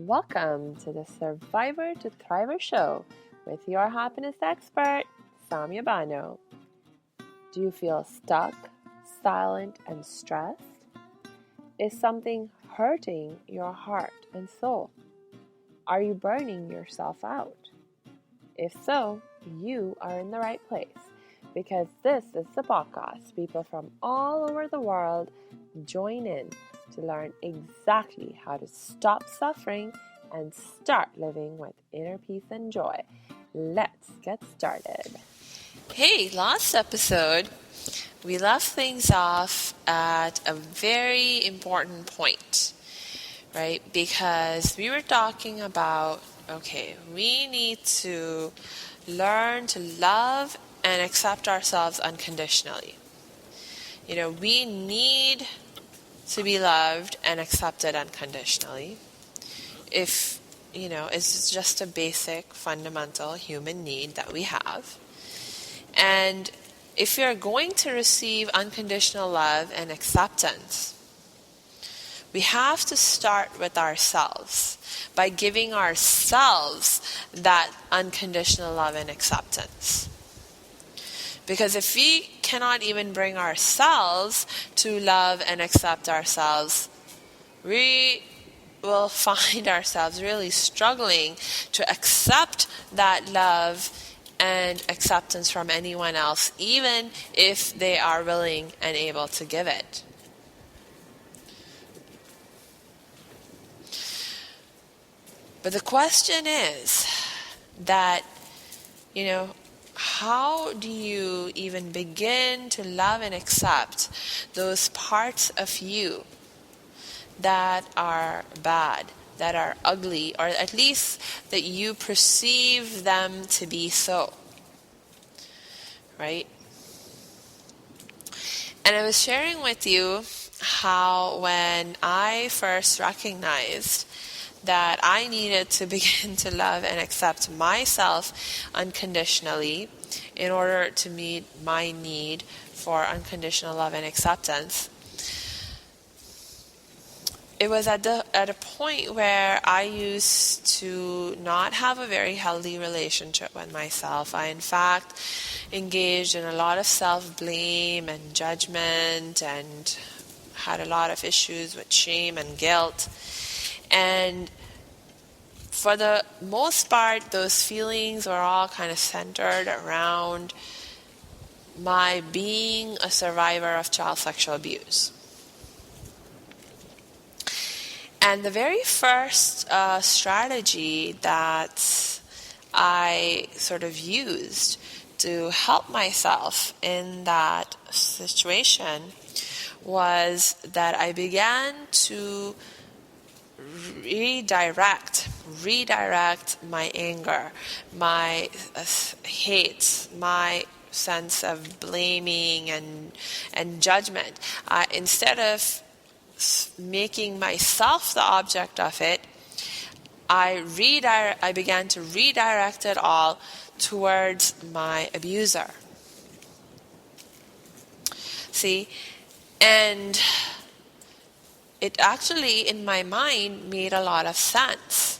Welcome to the Survivor to Thriver show with your happiness expert, Samia Bano. Do you feel stuck, silent, and stressed? Is something hurting your heart and soul? Are you burning yourself out? If so, you are in the right place because this is the podcast people from all over the world join in to learn exactly how to stop suffering and start living with inner peace and joy. Let's get started. Hey, last episode, we left things off at a very important point, right? Because we were talking about, we need to learn to love and accept ourselves unconditionally. We need to be loved and accepted unconditionally. It's just a basic, fundamental human need that we have. And if you're going to receive unconditional love and acceptance, we have to start with ourselves by giving ourselves that unconditional love and acceptance. Because if we cannot even bring ourselves to love and accept ourselves, we will find ourselves really struggling to accept that love and acceptance from anyone else, even if they are willing and able to give it. But the question is that, how do you even begin to love and accept those parts of you that are bad, that are ugly, or at least that you perceive them to be so, right? And I was sharing with you how when I first recognized that I needed to begin to love and accept myself unconditionally in order to meet my need for unconditional love and acceptance. It was at a point where I used to not have a very healthy relationship with myself. I, in fact, engaged in a lot of self-blame and judgment and had a lot of issues with shame and guilt. And for the most part, those feelings were all kind of centered around my being a survivor of child sexual abuse. And the very first strategy that I sort of used to help myself in that situation was that I began to redirect my anger, my hate, my sense of blaming and judgment. Instead of making myself the object of it, I began to redirect it all towards my abuser. See? And it actually, in my mind, made a lot of sense.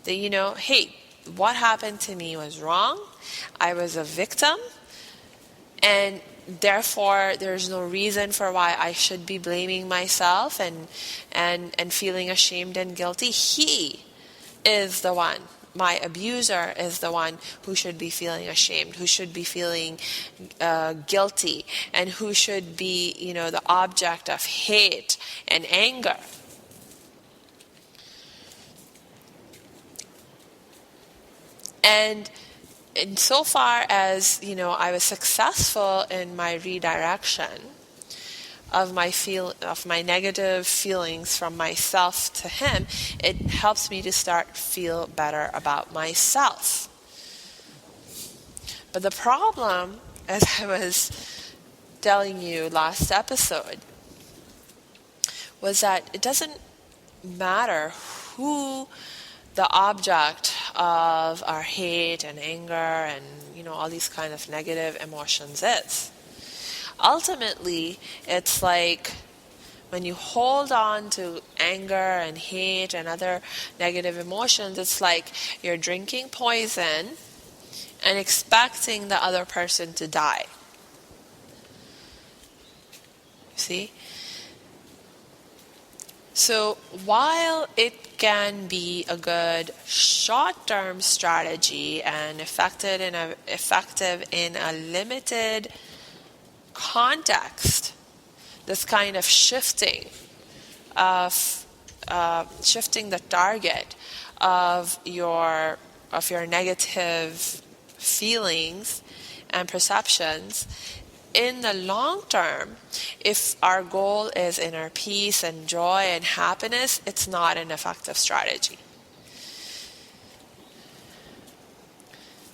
That, hey, what happened to me was wrong. I was a victim. And therefore, there's no reason for why I should be blaming myself and feeling ashamed and guilty. He is the one. My abuser is the one who should be feeling ashamed, who should be feeling guilty, and who should be, the object of hate and anger. And insofar as, I was successful in my redirection of my negative feelings from myself to him, it helps me to feel better about myself. But the problem, as I was telling you last episode, was that it doesn't matter who the object of our hate and anger and, all these kind of negative emotions is. Ultimately, it's like When you hold on to anger and hate and other negative emotions, it's like you're drinking poison and expecting the other person to die. See? So while it can be a good short-term strategy and effective in a limited context, this kind of shifting the target of your negative feelings and perceptions, in the long term, if our goal is inner peace and joy and happiness, it's not an effective strategy.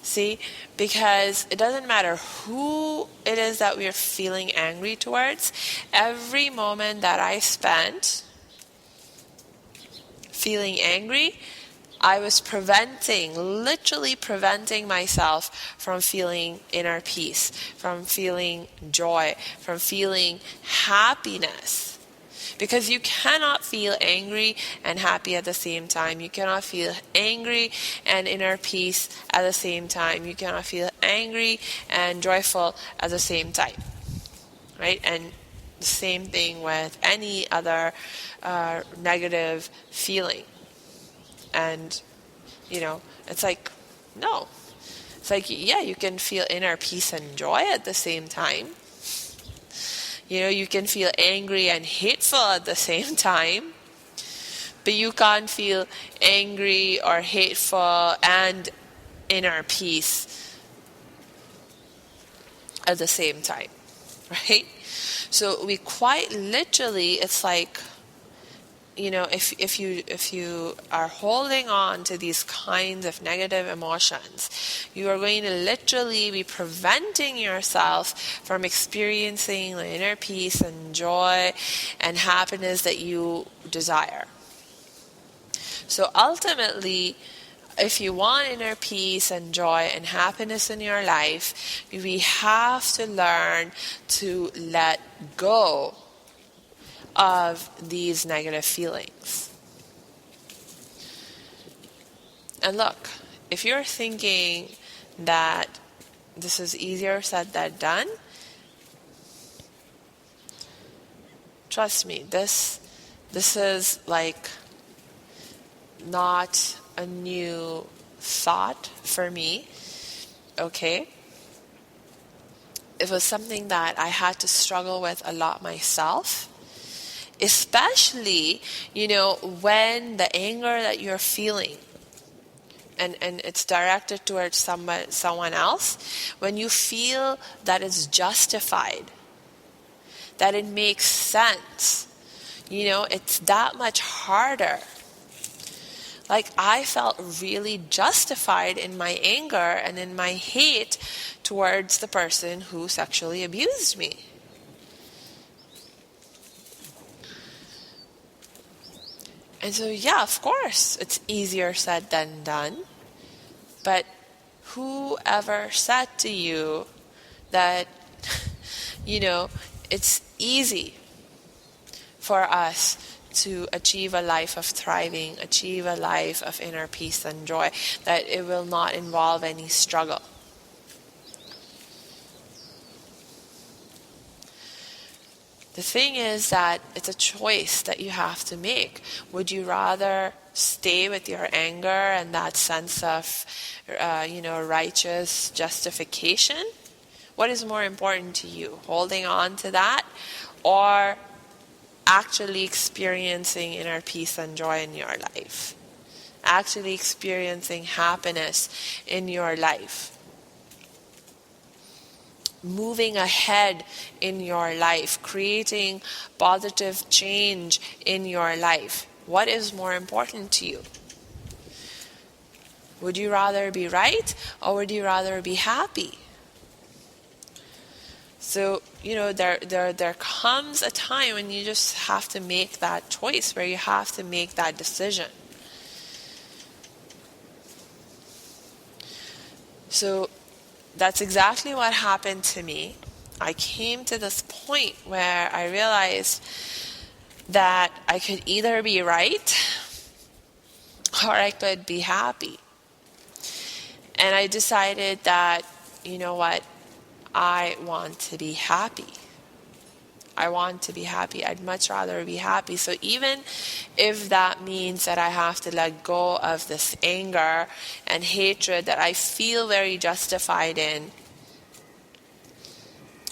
See, because it doesn't matter who it is that we're feeling angry towards. Every moment that I spent feeling angry, I was literally preventing myself from feeling inner peace, from feeling joy, from feeling happiness. Because you cannot feel angry and happy at the same time. You cannot feel angry and inner peace at the same time. You cannot feel angry and joyful at the same time. Right? And the same thing with any other negative feeling. And, it's like, no. It's like, yeah, you can feel inner peace and joy at the same time. You can feel angry and hateful at the same time, but you can't feel angry or hateful and inner peace at the same time, right? So we quite literally, it's like, if you are holding on to these kinds of negative emotions, you are going to literally be preventing yourself from experiencing the inner peace and joy and happiness that you desire. So ultimately, if you want inner peace and joy and happiness in your life, we have to learn to let go of these negative feelings. And look, if you're thinking that this is easier said than done, trust me, this is like not a new thought for me, okay? It was something that I had to struggle with a lot myself. Especially, when the anger that you're feeling and it's directed towards someone else, when you feel that it's justified, that it makes sense, it's that much harder. Like, I felt really justified in my anger and in my hate towards the person who sexually abused me. And so, yeah, of course, it's easier said than done. But whoever said to you that, it's easy for us to achieve a life of thriving, achieve a life of inner peace and joy, that it will not involve any struggle. The thing is that it's a choice that you have to make. Would you rather stay with your anger and that sense of, righteous justification? What is more important to you? Holding on to that, or actually experiencing inner peace and joy in your life? Actually experiencing happiness in your life? Moving ahead in your life, creating positive change in your life. What is more important to you? Would you rather be right, or would you rather be happy? So, there comes a time when you just have to make that choice, where you have to make that decision. So, that's exactly what happened to me. I came to this point where I realized that I could either be right or I could be happy. And I decided that, you know what, I want to be happy. I want to be happy. I'd much rather be happy. So even if that means that I have to let go of this anger and hatred that I feel very justified in,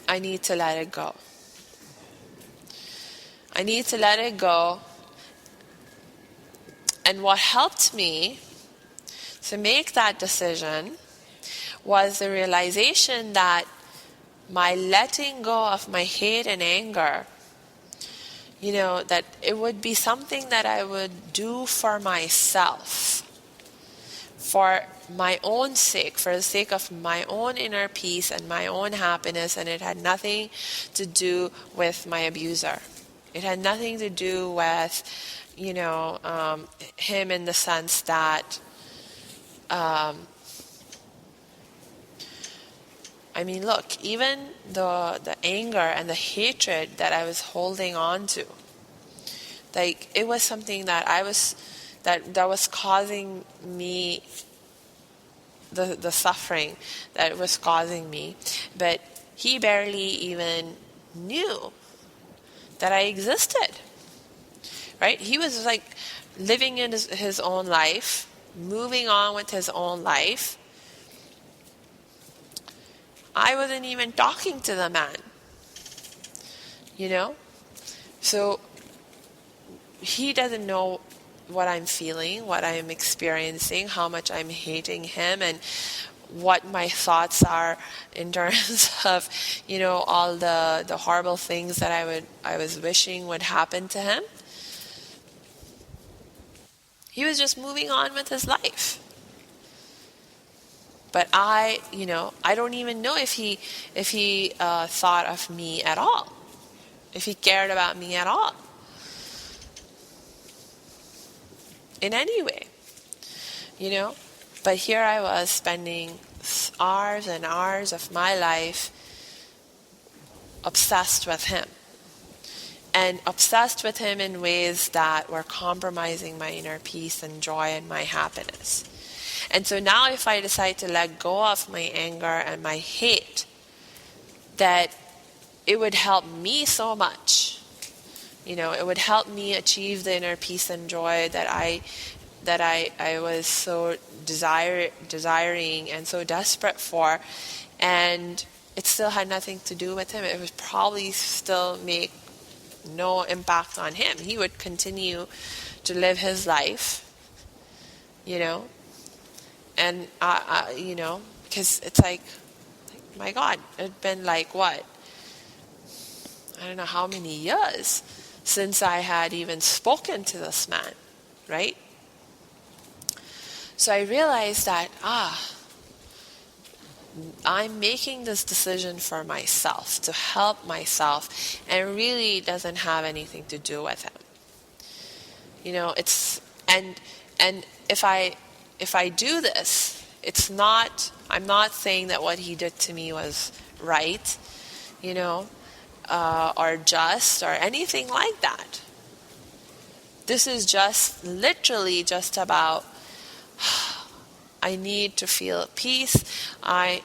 I need to let it go. I need to let it go. And what helped me to make that decision was the realization that my letting go of my hate and anger, that it would be something that I would do for myself, for my own sake, for the sake of my own inner peace and my own happiness, and it had nothing to do with my abuser. It had nothing to do with, him in the sense that, look, even the anger and the hatred that I was holding on to, like, it was something that that was causing me the suffering that it was causing me. But he barely even knew that I existed, right? He was like living in his own life, moving on with his own life. I wasn't even talking to the man, So he doesn't know what I'm feeling, what I'm experiencing, how much I'm hating him, and what my thoughts are in terms of, all the horrible things that I was wishing would happen to him. He was just moving on with his life. But I don't even know if he thought of me at all, if he cared about me at all, in any way, But here I was spending hours and hours of my life obsessed with him, and obsessed with him in ways that were compromising my inner peace and joy and my happiness. And so now if I decide to let go of my anger and my hate, that it would help me so much. It would help me achieve the inner peace and joy that I was so desiring and so desperate for. And it still had nothing to do with him. It would probably still make no impact on him. He would continue to live his life, And, because it's like, my God, it'd been like what? I don't know how many years since I had even spoken to this man, right? So I realized that, I'm making this decision for myself, to help myself, and it really doesn't have anything to do with him. And if I do this, I'm not saying that what he did to me was right, or just, or anything like that. This is just literally just about, I need to feel peace. I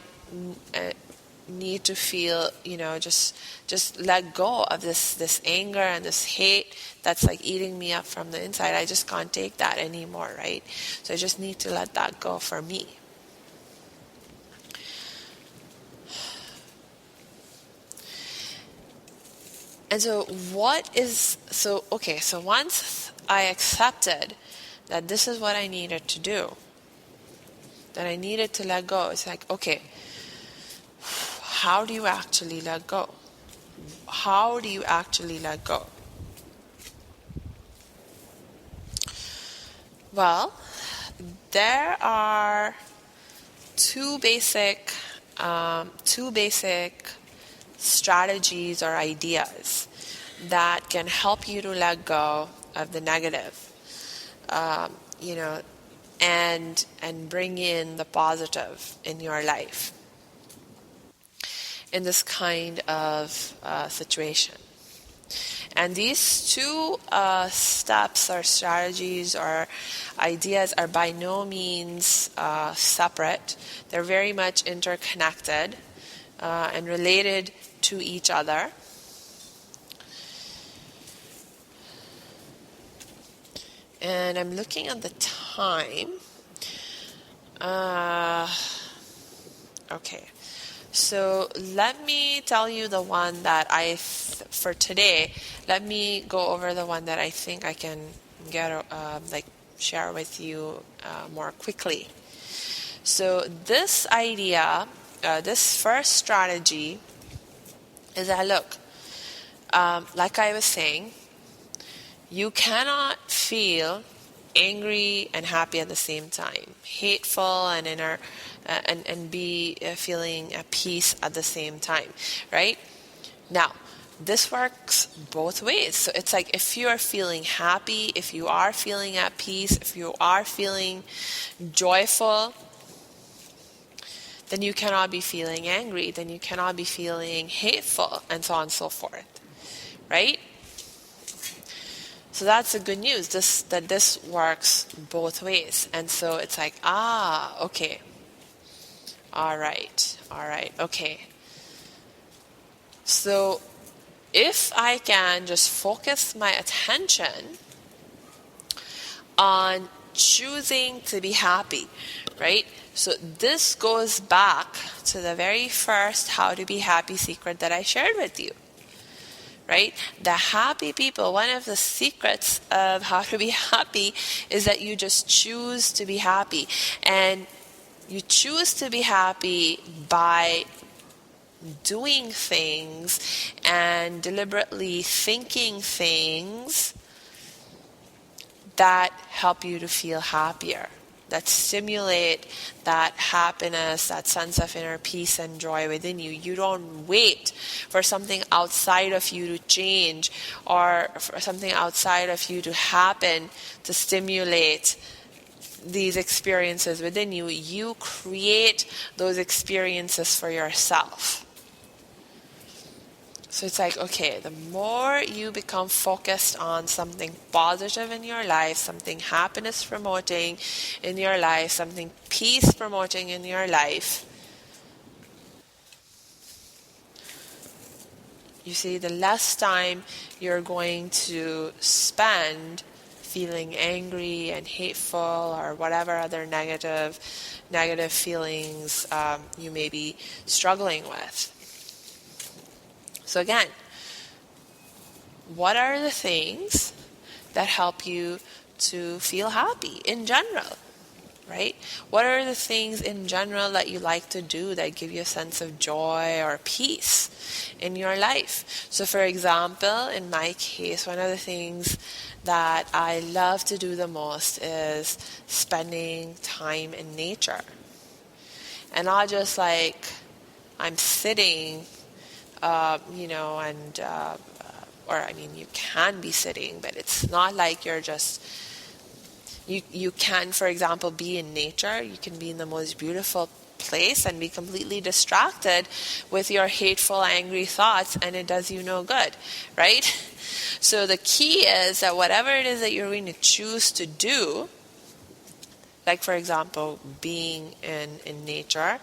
need to feel, just let go of this anger and this hate that's like eating me up from the inside. I just can't take that anymore, right? So I just need to let that go for me. And so so once I accepted that this is what I needed to do, that I needed to let go, it's like, okay, how do you actually let go? How do you actually let go? Well, there are two basic strategies or ideas that can help you to let go of the negative, and bring in the positive in your life in this kind of situation. And these two steps or strategies or ideas are by no means separate. They're very much interconnected and related to each other. And I'm looking at the time. Okay. So let me tell you the one that for today, let me go over the one that I think I can get, share with you more quickly. So this idea, this first strategy is that, look, like I was saying, you cannot feel angry and happy at the same time, hateful and inner, and be feeling at peace at the same time, right? Now, this works both ways. So it's like if you are feeling happy, if you are feeling at peace, if you are feeling joyful, then you cannot be feeling angry, then you cannot be feeling hateful, and so on and so forth, right? So that's the good news, that this works both ways. And so it's like, okay. All right, okay. So if I can just focus my attention on choosing to be happy, right? So this goes back to the very first How to Be Happy secret that I shared with you. Right? The happy people, one of the secrets of how to be happy is that you just choose to be happy. And you choose to be happy by doing things and deliberately thinking things that help you to feel happier, that stimulate that happiness, that sense of inner peace and joy within you. You don't wait for something outside of you to change or for something outside of you to happen to stimulate these experiences within you. You create those experiences for yourself. So it's like, okay, the more you become focused on something positive in your life, something happiness promoting in your life, something peace promoting in your life, you see, the less time you're going to spend feeling angry and hateful or whatever other negative feelings you may be struggling with. So again, what are the things that help you to feel happy in general, right? What are the things in general that you like to do that give you a sense of joy or peace in your life? So for example, in my case, one of the things that I love to do the most is spending time in nature. And not just like I'm sitting you can be sitting, but it's not like you're just, you can, for example, be in nature. You can be in the most beautiful place and be completely distracted with your hateful, angry thoughts, and it does you no good, right? So the key is that whatever it is that you're going to choose to do, like for example, being in nature,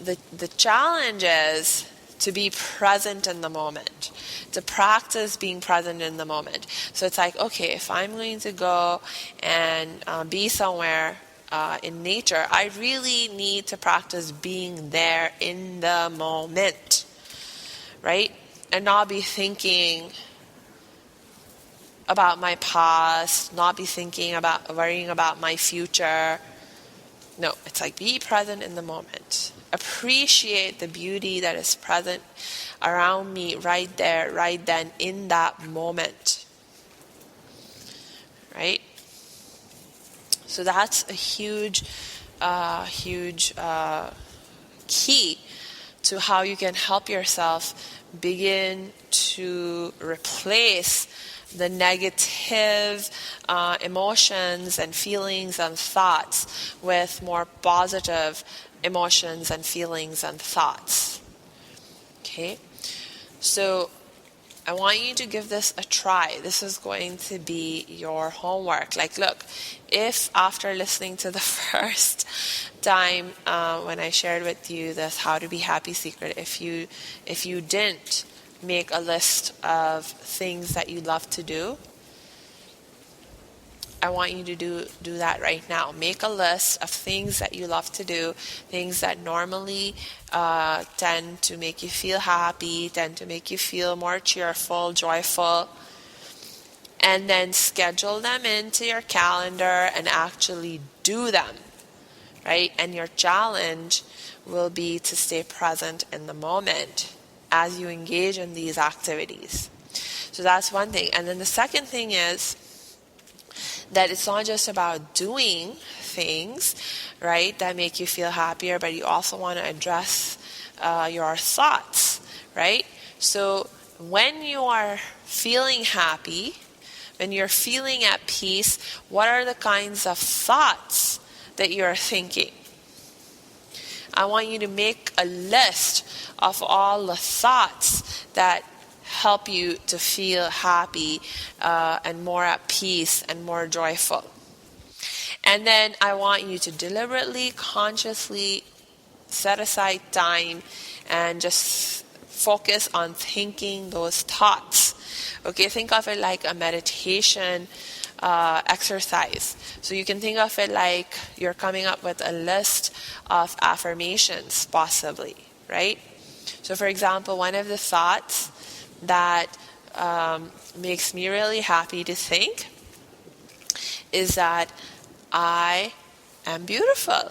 the challenge is to be present in the moment, to practice being present in the moment. So it's like, okay, if I'm going to go and be somewhere in nature, I really need to practice being there in the moment, right? And not be thinking about my past, not be worrying about my future. No, it's like be present in the moment. Appreciate the beauty that is present around me right there, right then, in that moment. Right? So that's a huge key to how you can help yourself begin to replace the negative emotions and feelings and thoughts with more positive emotions and feelings and thoughts. Okay? So I want you to give this a try. This is going to be your homework. Like, look, if after listening to the first time when I shared with you this How to Be Happy secret, if you didn't make a list of things that you love to do, I want you to do that right now. Make a list of things that you love to do, things that normally tend to make you feel happy, tend to make you feel more cheerful, joyful, and then schedule them into your calendar and actually do them, right? And your challenge will be to stay present in the moment as you engage in these activities. So that's one thing. And then the second thing is that it's not just about doing things, right, that make you feel happier, but you also want to address your thoughts, right? So when you are feeling happy, when you're feeling at peace, what are the kinds of thoughts that you're thinking? I want you to make a list of all the thoughts that help you to feel happy and more at peace and more joyful. And then I want you to deliberately, consciously set aside time and just focus on thinking those thoughts. Okay, think of it like a meditation exercise. So you can think of it like you're coming up with a list of affirmations, possibly, right? So for example, one of the thoughts that makes me really happy to think is that I am beautiful.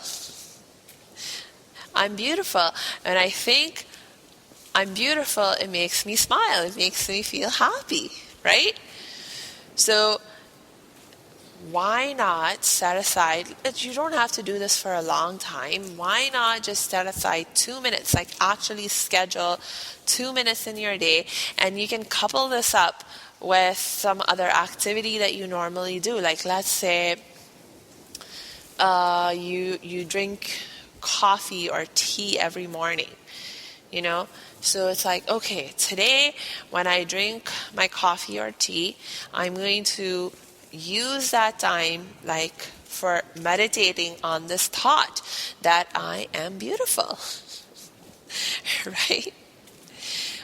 I'm beautiful. And I think I'm beautiful, it makes me smile. It makes me feel happy, right? So why not set aside, you don't have to do this for a long time. Why not just set aside 2 minutes, like actually schedule 2 minutes in your day, and you can couple this up with some other activity that you normally do. Like let's say you drink coffee or tea every morning, you know? So it's like, okay, today when I drink my coffee or tea, I'm going to use that time like for meditating on this thought that I am beautiful, right?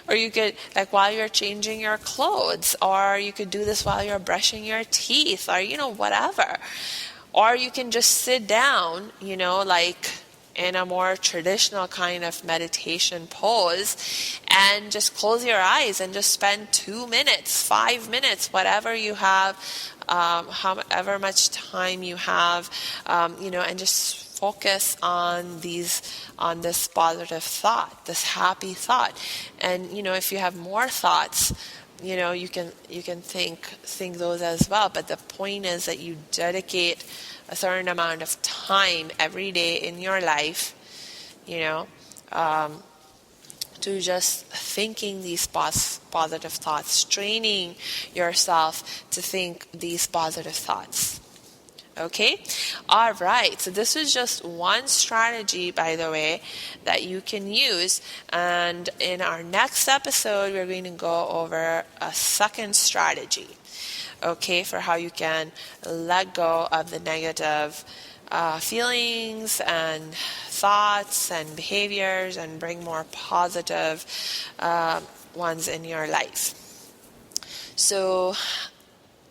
Or you could, like while you're changing your clothes, or you could do this while you're brushing your teeth, or, whatever. Or you can just sit down, like in a more traditional kind of meditation pose and just close your eyes and just spend 2 minutes, 5 minutes, whatever you have, however much time you have, and just focus on this positive thought, this happy thought. And, if you have more thoughts, you can think those as well. But the point is that you dedicate a certain amount of time every day in your life, to just thinking these positive thoughts, training yourself to think these positive thoughts. Okay? All right. So this is just one strategy, by the way, that you can use. And in our next episode, we're going to go over a second strategy, okay, for how you can let go of the negative feelings and thoughts and behaviors and bring more positive ones in your life. So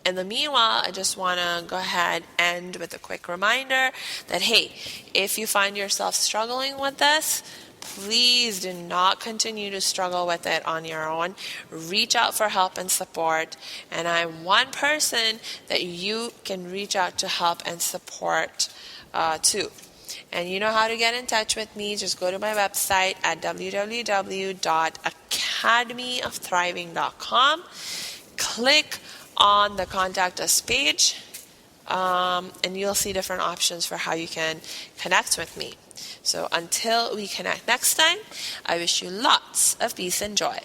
in the meanwhile, I just want to go ahead and end with a quick reminder that, hey, if you find yourself struggling with this, please do not continue to struggle with it on your own. Reach out for help and support. And I'm one person that you can reach out to help and support too. And you know how to get in touch with me. Just go to my website at www.academyofthriving.com. Click on the Contact Us page, and you'll see different options for how you can connect with me. So until we connect next time, I wish you lots of peace and joy.